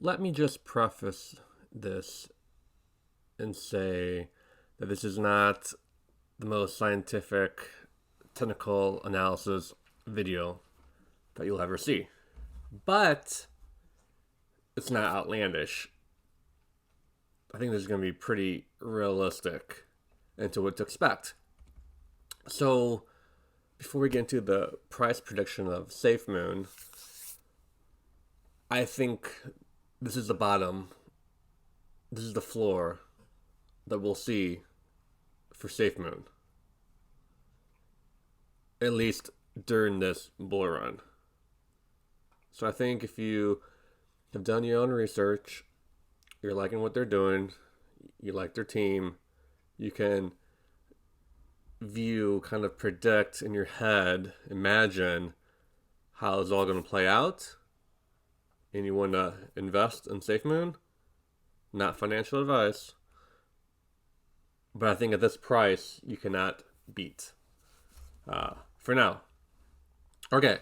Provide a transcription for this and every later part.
Let me just preface this and say that this is not the most scientific, technical analysis video that you'll ever see. But it's not outlandish. I think this is going to be pretty realistic into what to expect. So, before we get into the price prediction of Safemoon, I think this is the bottom. This is the floor that we'll see for Safemoon. At least during this bull run. So I think if you have done your own research, you're liking what they're doing, you like their team, you can view, kind of predict in your head, imagine how it's all going to play out, and you want to invest in Safemoon, not financial advice, but I think at this price, you cannot beat. For now. Okay,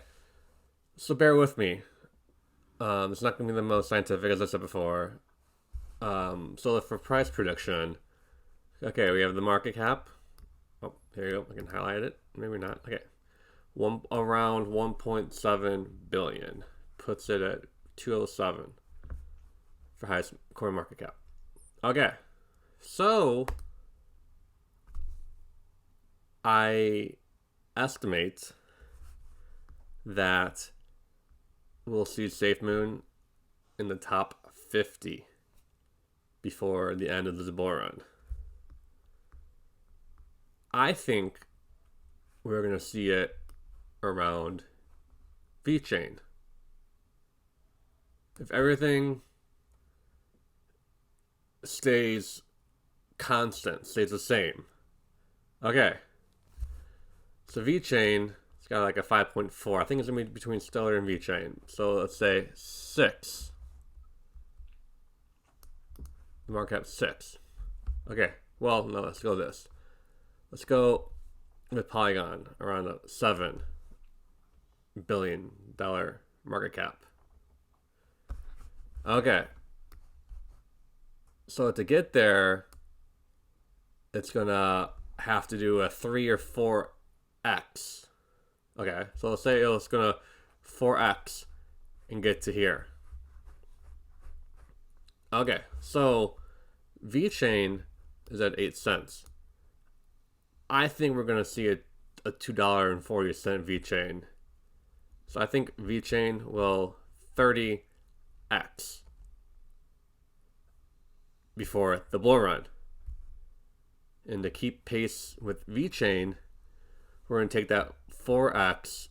so bear with me. It's not going to be the most scientific, as I said before. So for price prediction, okay, we have the market cap. Oh, here you go. I can highlight it. Maybe not. Okay, around 1.7 billion puts it at 207 for highest coin market cap. Okay, so I estimate that we'll see Safemoon in the top 50 before the end of the bull run. I think we're going to see it around VeChain. If everything stays constant, stays the same. Okay. So VeChain, it's got like a 5.4. I think it's going to be between Stellar and VeChain. So let's say 6. The market cap 6. Okay. Well, no, let's go this. Let's go with Polygon around a $7 billion market cap. Okay. So to get there, it's going to have to do a 3 or 4x. Okay, so let's say it's going to 4x and get to here. Okay, so VeChain is at 8 cents. I think we're going to see a $2.40 VeChain. So I think VeChain will 30x before the bull run. And to keep pace with VeChain, we're going to take that 4x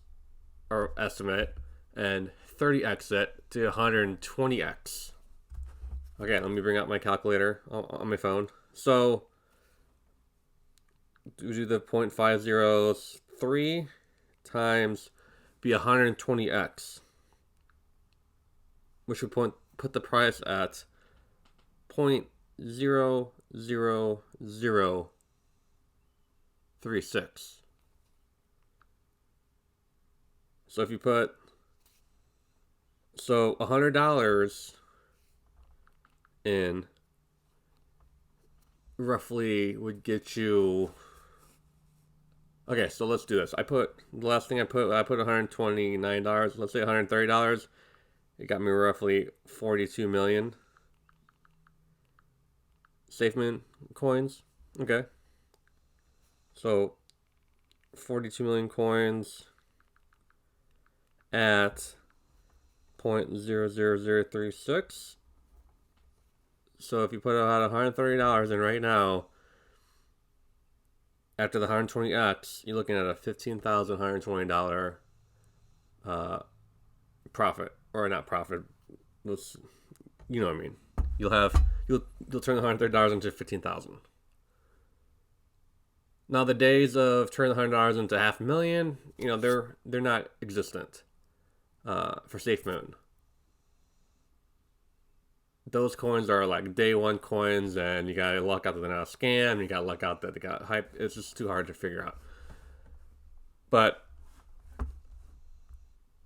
or estimate and 30x it to 120x. Okay, let me bring out my calculator on my phone. So we do the 0.503 times be 120x, which would put the price at 0.00036. So if you put $100 in, roughly would get you. Okay, so let's do this. The last thing I put $129. Let's say $130. It got me roughly 42 million Safemoon coins. Okay. So 42 million coins at 0.00036. So if you put out $130 in right now, after the 120x, you're looking at a $15,120 profit, or not profit. You know what I mean. You'll turn the $130 into $15,000. Now the days of turning the $100 into $500,000, they're not existent for Safemoon. Those coins are like day one coins, and you gotta luck out that they're not a scam. You gotta luck out that they got hype. It's just too hard to figure out. But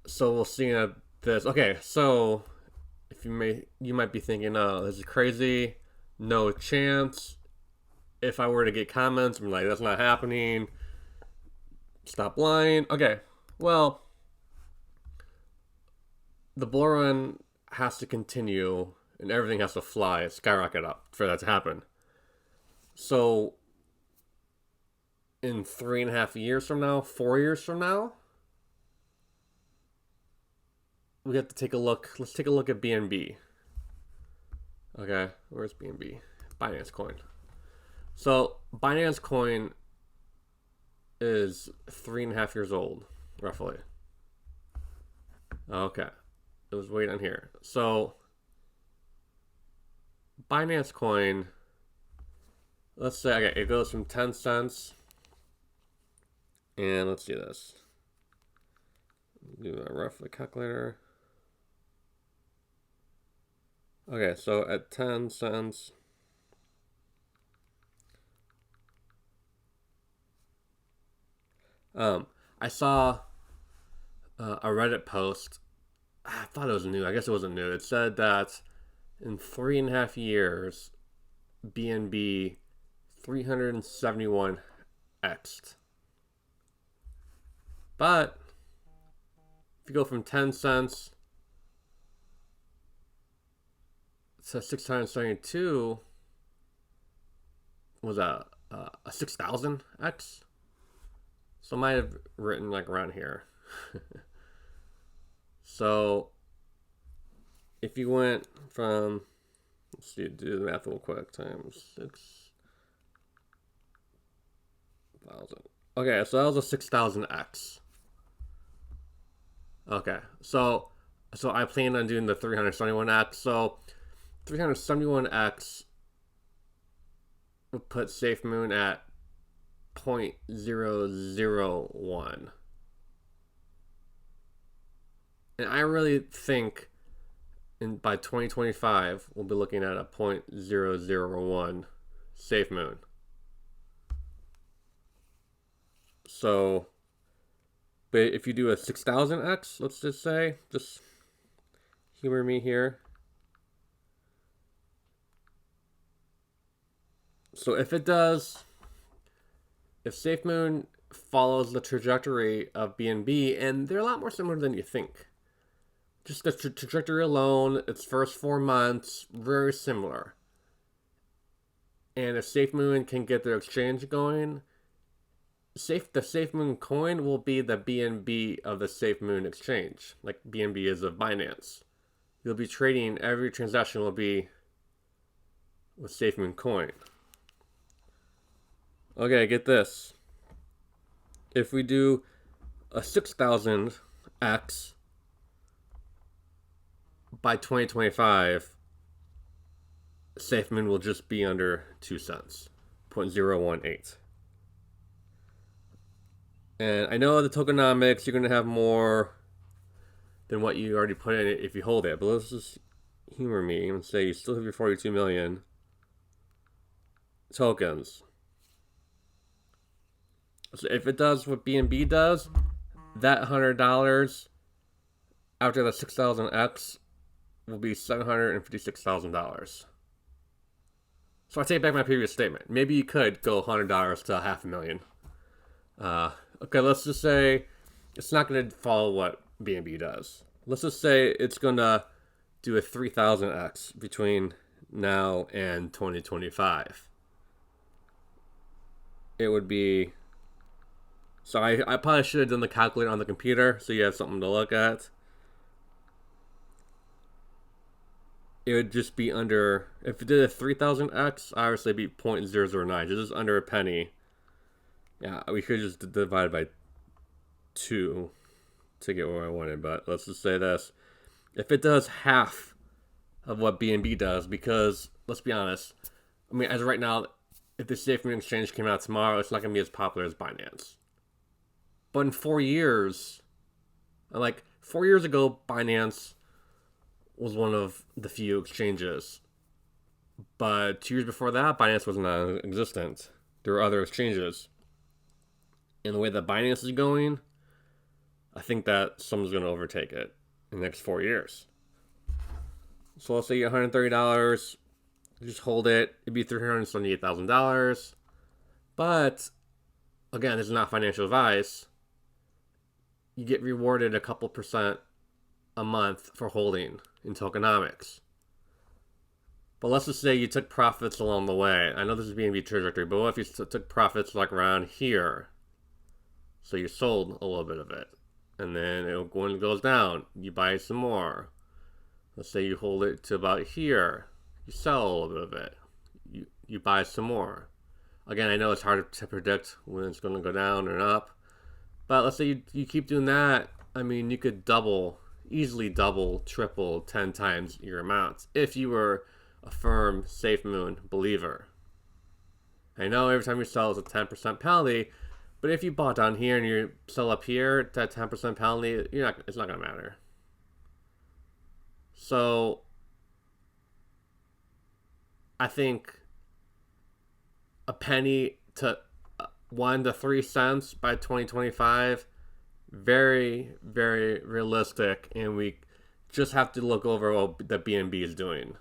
so we'll see this. Okay, so You might be thinking, oh, this is crazy, no chance. If I were to get comments, I'm like, that's not happening. Stop lying. Okay, well, the bull run has to continue and everything has to fly, skyrocket up for that to happen. So, in 3.5 years from now, 4 years from now, we have to take a look. Let's take a look at BNB. Okay, where's BNB? Binance Coin. So, Binance Coin is 3.5 years old, roughly. Okay, it was way down here. So, Binance Coin, let's say, okay, it goes from 10 cents, and let's do this. Do a roughly calculator. Okay, so at 10 cents, I saw a Reddit post. I thought it was new. I guess it wasn't new. It said that in 3.5 years, BNB 371 x'd. But if you go from 10 cents to 672, was a 6,000x? So I might have written like around here. So if you went from, let's do the math real quick, times 6,000. Okay, so that was a 6,000x. Okay, so I plan on doing the 371x. So 371x would put Safemoon at 0.001. And I really think by 2025 we'll be looking at a 0.001 Safemoon. So, but if you do a 6,000x, let's just say, just humor me here. So if Safemoon follows the trajectory of BNB, and they're a lot more similar than you think. Just the trajectory alone, its first 4 months, very similar. And if Safemoon can get their exchange going, the Safemoon coin will be the BNB of the Safemoon exchange, like BNB is of Binance. You'll be trading, every transaction will be with Safemoon coin. Okay, get this. If we do a 6,000x by 2025, Safemoon will just be under 2 cents, 0.018. And I know the tokenomics, you're going to have more than what you already put in it if you hold it. But let's just humor me and say you still have your 42 million tokens. So if it does what BNB does, that $100 after the 6,000x will be $756,000. So I take back my previous statement. Maybe you could go $100 to $500,000. Okay, let's just say it's not going to follow what BNB does. Let's just say it's going to do a 3,000x between now and 2025. It would be... So I probably should have done the calculator on the computer so you have something to look at. It would just be under, if it did a 3000x, obviously it'd be 0.009, just under a penny. Yeah, we could just divide by 2 to get where I wanted, but let's just say this. If it does half of what BNB does, because, let's be honest, I mean, as of right now, if the Safemoon exchange came out tomorrow, it's not going to be as popular as Binance. But in 4 years, like 4 years ago, Binance was one of the few exchanges. But 2 years before that, Binance was not existent. There were other exchanges. And the way that Binance is going, I think that someone's going to overtake it in the next 4 years. So let's say you get $130, just hold it. It'd be $378,000. But again, this is not financial advice. You get rewarded a couple percent a month for holding in tokenomics. But let's just say you took profits along the way. I know this is BNB trajectory, but what if you took profits like around here? So you sold a little bit of it. And then when it goes down, you buy some more. Let's say you hold it to about here. You sell a little bit of it. You buy some more. Again, I know it's hard to predict when it's going to go down or up. But let's say you keep doing that. I mean, you could easily double, triple, 10 times your amounts if you were a firm Safemoon believer. I know every time you sell is a 10% penalty, but if you bought down here and you sell up here, that 10% penalty, it's not going to matter. So I think a penny to 1 to 3 cents by 2025, very, very realistic, and we just have to look over what the BNB is doing.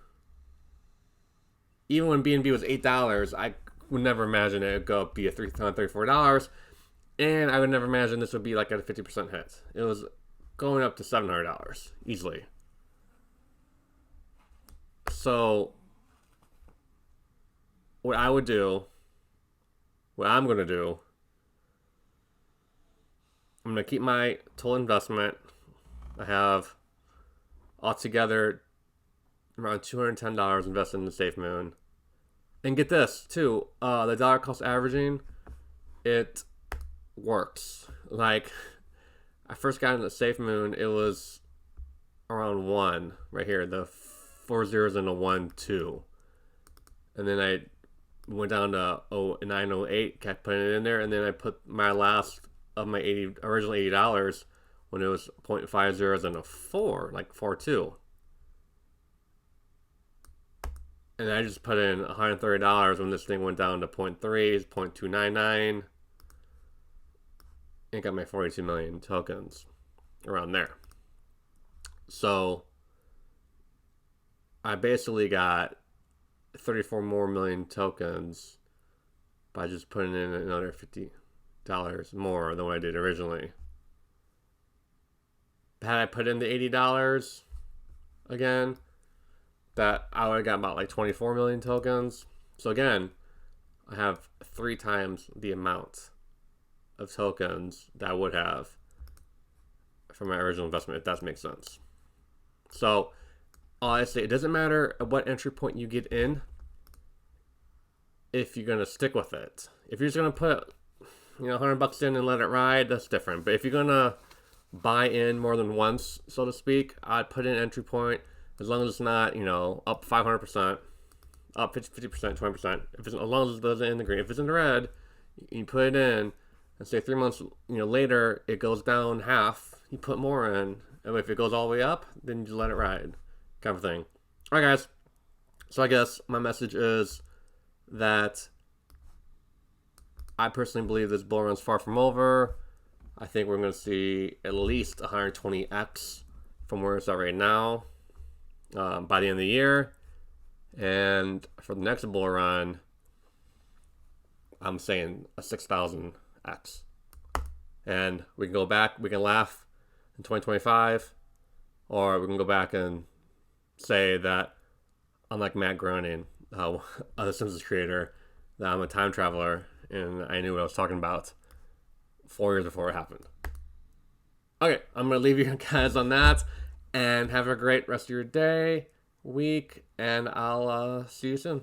Even when BNB was $8, I would never imagine it would go up, be a $334, and I would never imagine this would be like at a 50% hit. It was going up to $700 easily. So what I'm going to do, I'm going to keep my total investment. I have altogether around $210 invested in the Safemoon. And get this, too, the dollar cost averaging, it works. Like, I first got into Safemoon, it was around 1, right here, the 4 zeros and a 1, 2. And then I went down to 908, kept putting it in there, and then I put my last of my original $80 when it was 0.5 zeros and a 4, like 4.2. And I just put in $130 when this thing went down to 0.3, 0.299, and got my 42 million tokens around there. So I basically got 34 more million tokens by just putting in another $50 more than what I did originally. Had I put in the $80 again, that I would have got about like 24 million tokens. So again, I have 3 times the amount of tokens that I would have from my original investment, if that makes sense. So honestly, it doesn't matter at what entry point you get in if you're going to stick with it. If you're just going to put $100 in and let it ride, that's different. But if you're going to buy in more than once, so to speak, I'd put in an entry point. As long as it's not, up 500%, up 50%, 20%. As long as it doesn't in the green. If it's in the red, you put it in, and say 3 months, later it goes down half. You put more in, and if it goes all the way up, then you just let it ride, kind of thing. All right, guys. So I guess my message is that I personally believe this bull run's far from over. I think we're going to see at least 120x from where it's at right now. By the end of the year. And for the next bull run, I'm saying a 6,000x. And we can go back, we can laugh in 2025, or we can go back and say that I'm like Matt Groening, the Simpsons creator, that I'm a time traveler and I knew what I was talking about 4 years before it happened. Okay, I'm going to leave you guys on that. And have a great rest of your day, week, and I'll see you soon.